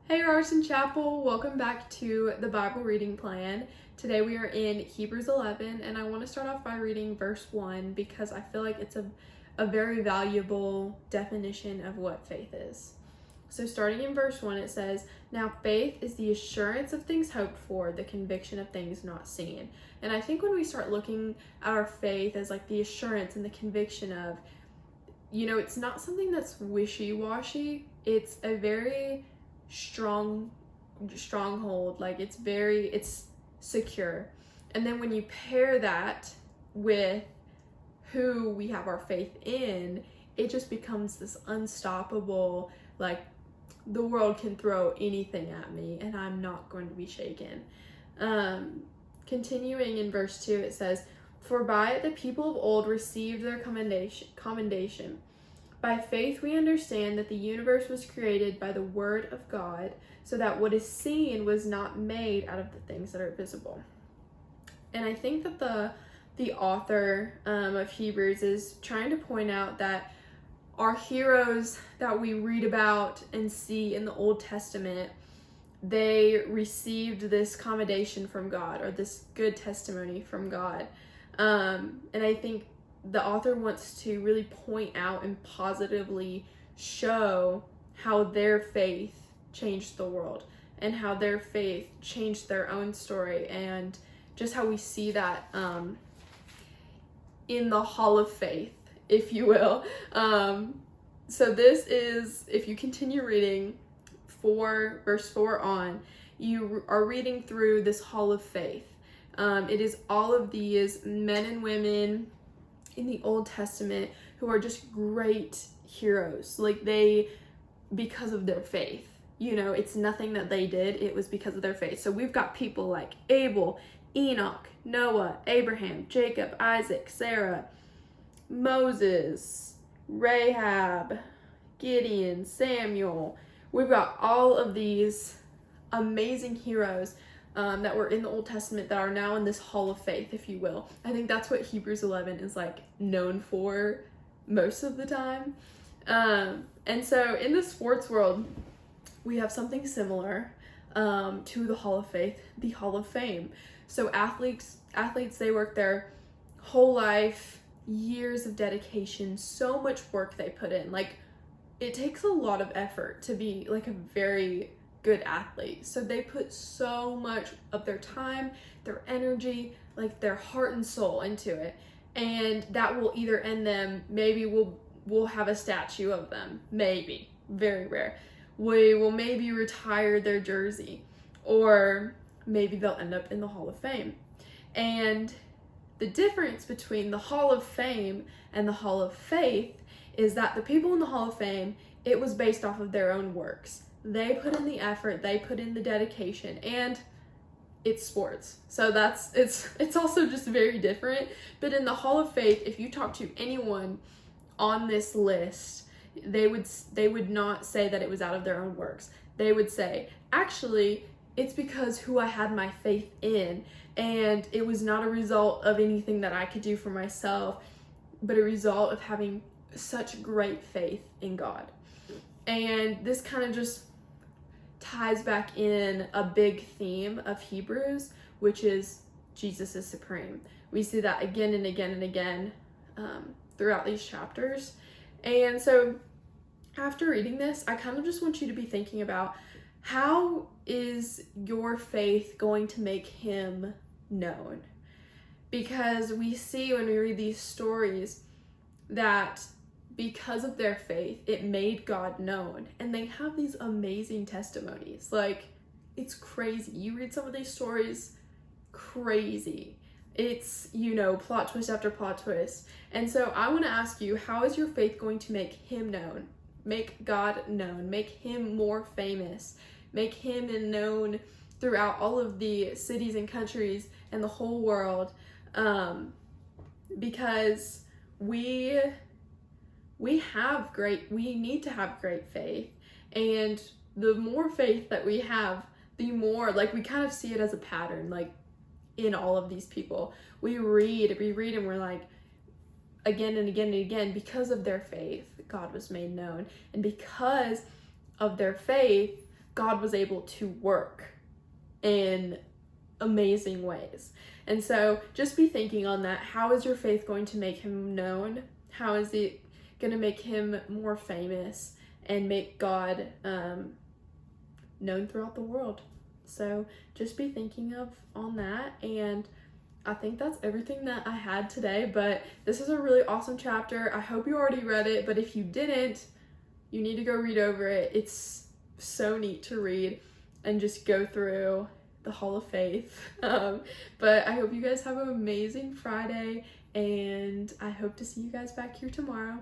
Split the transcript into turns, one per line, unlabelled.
Hey Arson Chapel, welcome back to the Bible reading plan. Today we are in Hebrews 11 and I want to start off by reading verse 1 because I feel like it's a very valuable definition of what faith is. So starting in verse 1 it says, "Now faith is the assurance of things hoped for, the conviction of things not seen." And I think when we start looking at our faith as like the assurance and the conviction of, it's not something that's wishy-washy. It's a very stronghold, like it's secure. And then when you pair that with who we have our faith in, it just becomes this unstoppable, like the world can throw anything at me and I'm not going to be shaken. Continuing in verse 2 it says, "For by it the people of old received their commendation. By faith we understand that the universe was created by the word of God, so that what is seen was not made out of the things that are visible." And I think that the author of Hebrews is trying to point out that our heroes that we read about and see in the Old Testament, they received this commendation from God, or this good testimony from God. And I think the author wants to really point out and positively show how their faith changed the world and how their faith changed their own story, and just how we see that in the Hall of Faith, if you will. So this is, if you continue reading verse 4 on, you are reading through this Hall of Faith. It is all of these men and women in the Old Testament who are just great heroes, like because of their faith. It's nothing that they did, it was because of their faith. So we've got people like Abel, Enoch, Noah, Abraham, Jacob, Isaac, Sarah, Moses, Rahab, Gideon, Samuel. We've got all of these amazing heroes that were in the Old Testament that are now in this Hall of Faith, if you will. I think that's what Hebrews 11 is like known for most of the time. And so in the sports world, we have something similar to the Hall of Faith, the Hall of Fame. So athletes, they work their whole life, years of dedication, so much work they put in. Like, it takes a lot of effort to be like a very good athlete. So they put so much of their time, their energy, like their heart and soul into it. And that will either end them, maybe we'll have a statue of them, maybe, very rare. We will maybe retire their jersey, or maybe they'll end up in the Hall of Fame. And the difference between the Hall of Fame and the Hall of Faith is that the people in the Hall of Fame, it was based off of their own works. They put in the effort, they put in the dedication, and it's sports. So it's also just very different. But in the Hall of Faith, if you talk to anyone on this list, they would not say that it was out of their own works. They would say, actually, it's because who I had my faith in, and it was not a result of anything that I could do for myself, but a result of having such great faith in God. And this kind of just ties back in a big theme of Hebrews, which is Jesus is supreme. We see that again and again and again throughout these chapters. And so after reading this, I kind of just want you to be thinking about, how is your faith going to make him known? Because we see when we read these stories that because of their faith, it made God known. And they have these amazing testimonies. Like, it's crazy. You read some of these stories, crazy. It's, plot twist after plot twist. And so I want to ask you, how is your faith going to make him known? Make God known. Make him more famous. Make him known throughout all of the cities and countries and the whole world. Because we need to have great faith, and the more faith that we have, the more, like, we kind of see it as a pattern, like in all of these people. We read and we're like, again and again and again, because of their faith, God was made known, and because of their faith, God was able to work in amazing ways. And so just be thinking on that. How is your faith going to make him known? How is it going to make him more famous and make God known throughout the world? So just be thinking on that. And I think that's everything that I had today, but this is a really awesome chapter. I hope you already read it, but if you didn't, you need to go read over it. It's so neat to read and just go through the Hall of Faith. But I hope you guys have an amazing Friday, and I hope to see you guys back here tomorrow.